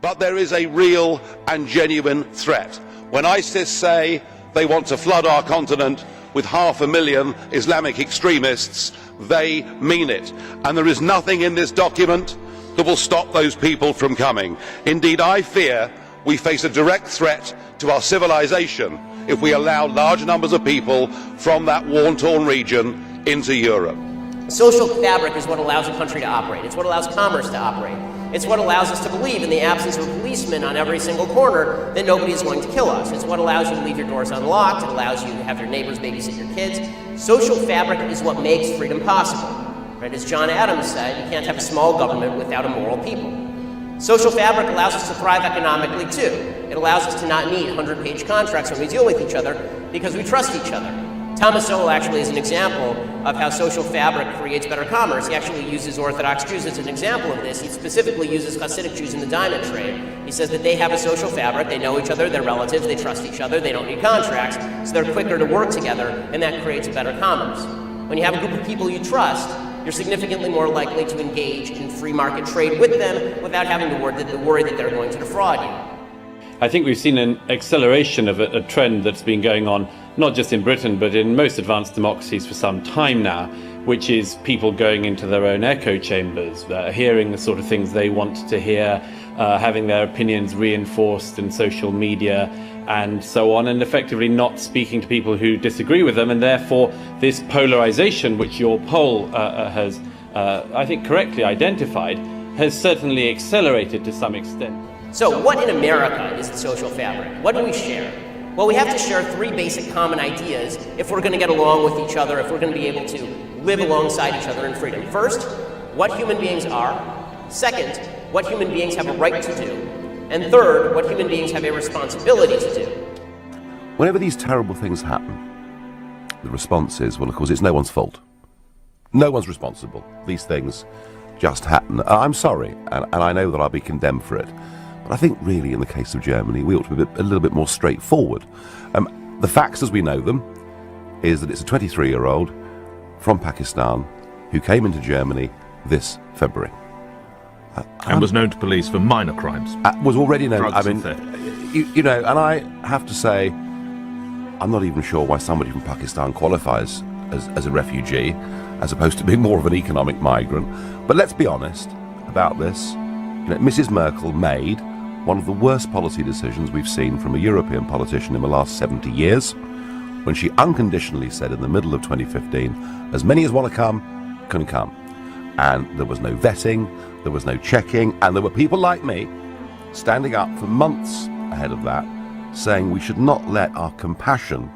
but there is a real and genuine threat. When ISIS say they want to flood our continent with 500,000 Islamic extremists, they mean it. And there is nothing in this document that will stop those people from coming. Indeed, I fear we face a direct threat to our civilization if we allow large numbers of people from that war-torn region into Europe. Social fabric is what allows a country to operate. It's what allows commerce to operate. It's what allows us to believe, in the absence of a policeman on every single corner, that nobody is going to kill us. It's what allows you to leave your doors unlocked. It allows you to have your neighbors babysit your kids. Social fabric is what makes freedom possible. Right? As John Adams said, you can't have a small government without a moral people. Social fabric allows us to thrive economically, too. It allows us to not need 100-page contracts when we deal with each other because we trust each other. Thomas Sowell actually is an example of how social fabric creates better commerce. He actually uses Orthodox Jews as an example of this. He specifically uses Hasidic Jews in the diamond trade. He says that they have a social fabric, they know each other, they're relatives, they trust each other, they don't need contracts, so they're quicker to work together, and that creates a better commerce. When you have a group of people you trust, you're significantly more likely to engage in free market trade with them without having to worry that they're going to defraud you. I think we've seen an acceleration of a trend that's been going on, not just in Britain, but in most advanced democracies for some time now, which is people going into their own echo chambers, hearing the sort of things they want to hear, having their opinions reinforced in social media and so on, and effectively not speaking to people who disagree with them. And therefore, this polarization, which your poll has, I think, correctly identified, has certainly accelerated to some extent. So what in America is the social fabric? What do we share? Well, we have to share three basic common ideas if we're going to get along with each other, if we're going to be able to live alongside each other in freedom. First, what human beings are. Second, what human beings have a right to do. And third, what human beings have a responsibility to do. Whenever these terrible things happen, the response is, well, of course, it's no one's fault. No one's responsible. These things just happen. I'm sorry, and I know that I'll be condemned for it. But I think really in the case of Germany, we ought to be a little bit more straightforward. The facts as we know them is that it's a 23-year-old from Pakistan who came into Germany this February. And was known to police for minor crimes. Was already known. Drugs I mean, and theft. you know, and I have to say, I'm not even sure why somebody from Pakistan qualifies as a refugee, as opposed to being more of an economic migrant. But let's be honest about this. You know, Mrs. Merkel made one of the worst policy decisions we've seen from a European politician in the last 70 years, when she unconditionally said in the middle of 2015, as many as want to come, can come. And there was no vetting, there was no checking, and there were people like me standing up for months ahead of that, saying we should not let our compassion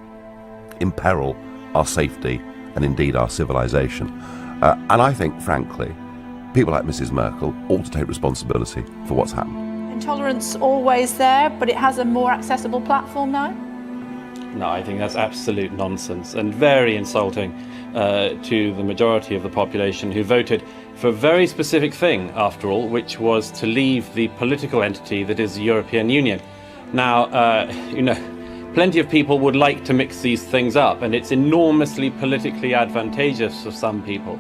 imperil our safety and indeed our civilization. And I think, frankly, people like Mrs. Merkel ought to take responsibility for what's happened. Intolerance always there, but it has a more accessible platform now? No, I think that's absolute nonsense and very insulting to the majority of the population who voted for a very specific thing, after all, which was to leave the political entity that is the European Union. Now, you know, plenty of people would like to mix these things up, and it's enormously politically advantageous for some people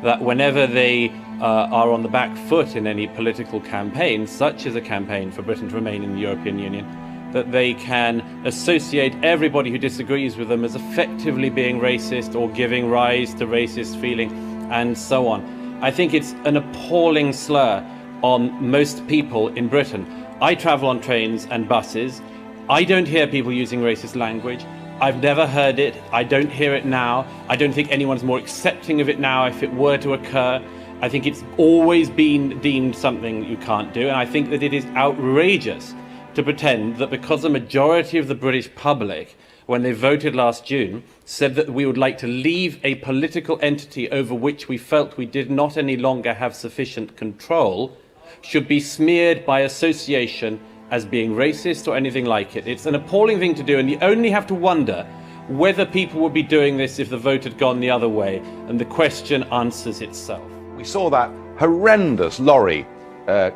that whenever they are on the back foot in any political campaign, such as a campaign for Britain to remain in the European Union, that they can associate everybody who disagrees with them as effectively being racist or giving rise to racist feeling and so on. I think it's an appalling slur on most people in Britain. I travel on trains and buses. I don't hear people using racist language. I've never heard it. I don't hear it now. I don't think anyone's more accepting of it now if it were to occur. I think it's always been deemed something you can't do, and I think that it is outrageous to pretend that because the majority of the British public, when they voted last June, said that we would like to leave a political entity over which we felt we did not any longer have sufficient control, should be smeared by association as being racist or anything like it. It's an appalling thing to do, and you only have to wonder whether people would be doing this if the vote had gone the other way, and the question answers itself. We saw that horrendous lorry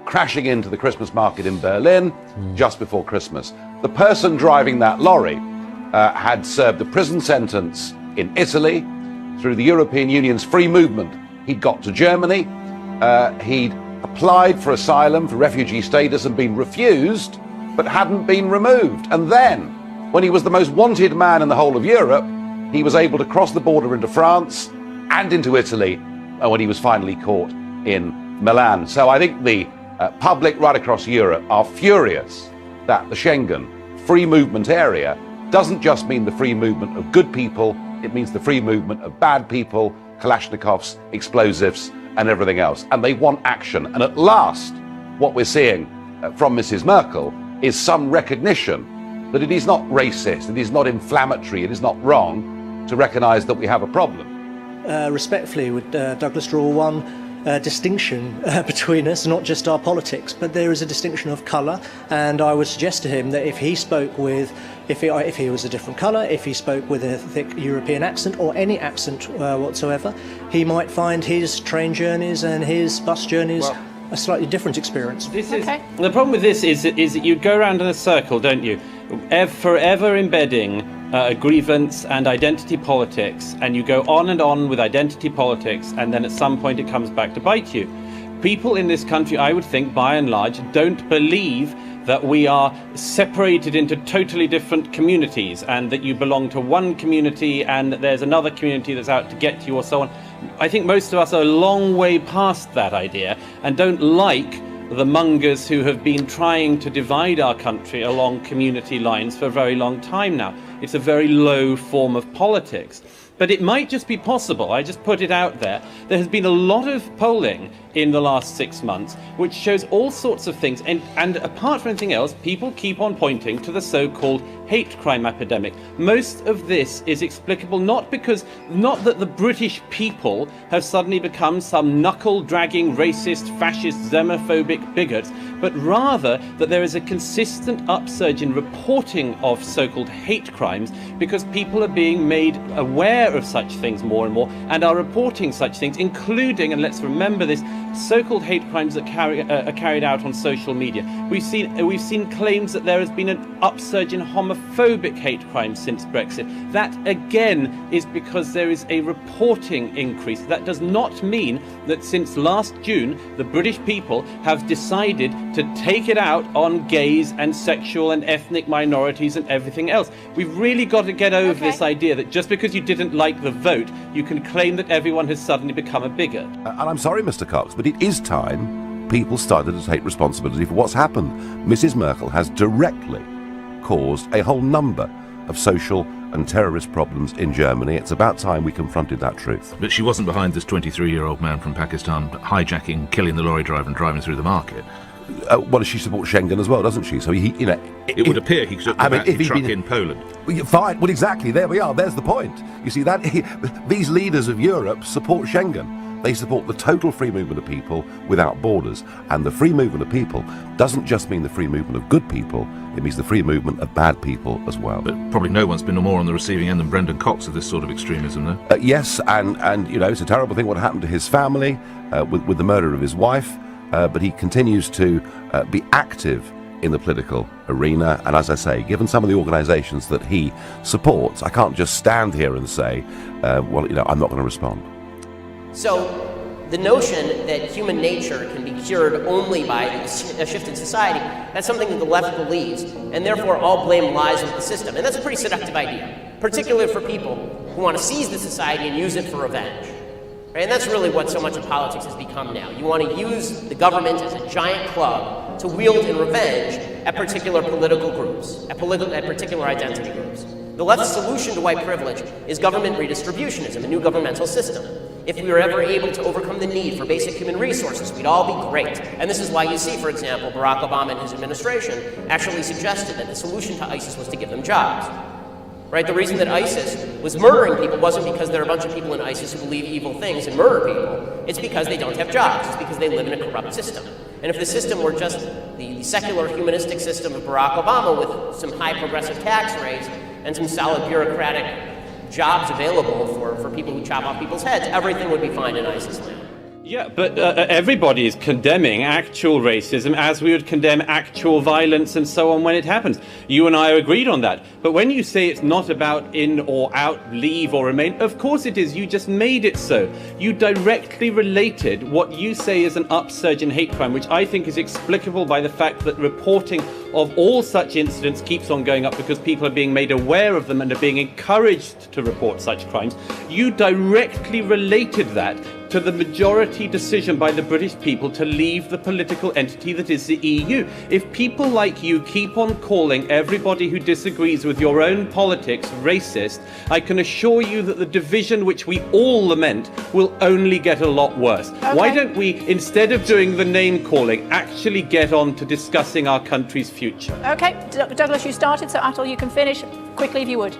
crashing into the Christmas market in Berlin just before Christmas. The person driving that lorry had served a prison sentence in Italy. Through the European Union's free movement, he'd got to Germany. He'd applied for asylum, for refugee status, and been refused, but hadn't been removed. And then, when he was the most wanted man in the whole of Europe, he was able to cross the border into France and into Italy when he was finally caught in Milan. So I think the public right across Europe are furious that the Schengen free movement area doesn't just mean the free movement of good people, it means the free movement of bad people, Kalashnikovs, explosives, and everything else. And they want action. And at last, what we're seeing from Mrs. Merkel is some recognition that it is not racist, it is not inflammatory, it is not wrong to recognise that we have a problem. Respectfully, would Douglas draw one distinction between us, not just our politics, but there is a distinction of colour, and I would suggest to him that if he spoke with, if he was a different colour, if he spoke with a thick European accent or any accent whatsoever, he might find his train journeys and his bus journeys a slightly different experience. Okay. The problem with this is that you go around in a circle, don't you? Forever embedding grievance and identity politics, and you go on and on with identity politics, and then at some point it comes back to bite you. People in this country, I would think, by and large, don't believe that we are separated into totally different communities and that you belong to one community and that there's another community that's out to get you or so on. I think most of us are a long way past that idea and don't like the mongers who have been trying to divide our country along community lines for a very long time now. It's a very low form of politics. But it might just be possible, I just put it out there, there has been a lot of polling in the last 6 months which shows all sorts of things, and apart from anything else, people keep on pointing to the so-called hate crime epidemic. Most of this is explicable not that the British people have suddenly become some knuckle-dragging, racist, fascist, xenophobic bigots, but rather that there is a consistent upsurge in reporting of so-called hate crimes because people are being made aware of such things more and more and are reporting such things, including, and let's remember this, so-called hate crimes that are carried out on social media. We've seen claims that there has been an upsurge in homophobic hate crimes since Brexit. That again is because there is a reporting increase. That does not mean that since last June the British people have decided to take it out on gays and sexual and ethnic minorities and everything else. We've really got to get over this idea that just because you didn't like the vote, you can claim that everyone has suddenly become a bigot. And I'm sorry, Mr. Cox, but it is time people started to take responsibility for what's happened. Mrs. Merkel has directly caused a whole number of social and terrorist problems in Germany. It's about time we confronted that truth. But she wasn't behind this 23-year-old man from Pakistan hijacking, killing the lorry driver and driving through the market. Well, she supports Schengen as well, doesn't she? So he, it would appear he took the truck in Poland. Fine. Well, exactly. There we are. There's the point. You see that these leaders of Europe support Schengen. They support the total free movement of people without borders. And the free movement of people doesn't just mean the free movement of good people, it means the free movement of bad people as well. But probably no one's been more on the receiving end than Brendan Cox of this sort of extremism, though. Yes, and it's a terrible thing what happened to his family with the murder of his wife, but he continues to be active in the political arena. And as I say, given some of the organisations that he supports, I can't just stand here and say, I'm not going to respond. So the notion that human nature can be cured only by a shift in society, that's something that the left believes, and therefore all blame lies with the system. And that's a pretty seductive idea, particularly for people who want to seize the society and use it for revenge. Right? And that's really what so much of politics has become now. You want to use the government as a giant club to wield in revenge at particular political groups, at particular identity groups. The left's solution to white privilege is government redistributionism, a new governmental system. If we were ever able to overcome the need for basic human resources, we'd all be great. And this is why you see, for example, Barack Obama and his administration actually suggested that the solution to ISIS was to give them jobs. Right? The reason that ISIS was murdering people wasn't because there are a bunch of people in ISIS who believe evil things and murder people. It's because they don't have jobs. It's because they live in a corrupt system. And if the system were just the secular humanistic system of Barack Obama with some high progressive tax rates and some solid bureaucratic jobs available for people who chop off people's heads, everything would be fine in ISIS land. Yeah, but everybody is condemning actual racism as we would condemn actual violence and so on when it happens. You and I are agreed on that. But when you say it's not about in or out, leave or remain, of course it is. You just made it so. You directly related what you say is an upsurge in hate crime, which I think is explicable by the fact that reporting of all such incidents keeps on going up because people are being made aware of them and are being encouraged to report such crimes. You directly related that to the majority decision by the British people to leave the political entity that is the EU. If people like you keep on calling everybody who disagrees with your own politics racist, I can assure you that the division which we all lament will only get a lot worse. Okay. Why don't we, instead of doing the name calling, actually get on to discussing our country's future? Okay, Douglas, you started, so Atul, you can finish quickly if you would.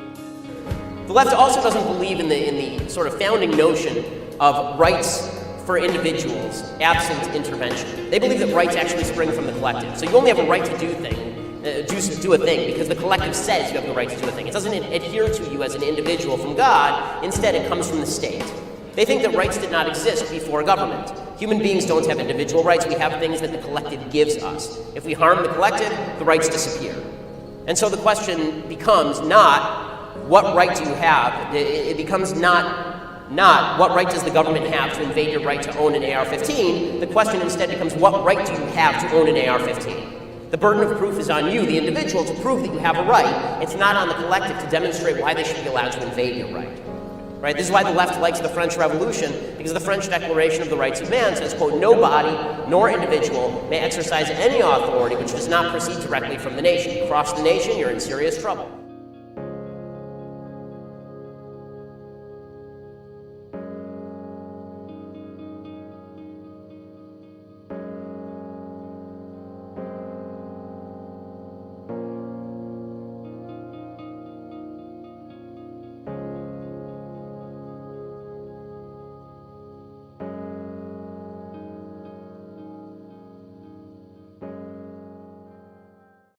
The left also doesn't believe in the sort of founding notion of rights for individuals absent intervention. They believe that rights actually spring from the collective. So you only have a right to do a thing because the collective says you have the right to do a thing. It doesn't adhere to you as an individual from God. Instead, it comes from the state. They think that rights did not exist before government. Human beings don't have individual rights. We have things that the collective gives us. If we harm the collective, the rights disappear. And so the question becomes not what right do you have? It becomes not what right does the government have to invade your right to own an AR-15. The question instead becomes what right do you have to own an AR-15? The burden of proof is on you, the individual, to prove that you have a right. It's not on the collective to demonstrate why they should be allowed to invade your right. Right? This is why the left likes the French Revolution, because the French Declaration of the Rights of Man says, quote, "No body nor individual may exercise any authority which does not proceed directly from the nation. You cross the nation, you're in serious trouble."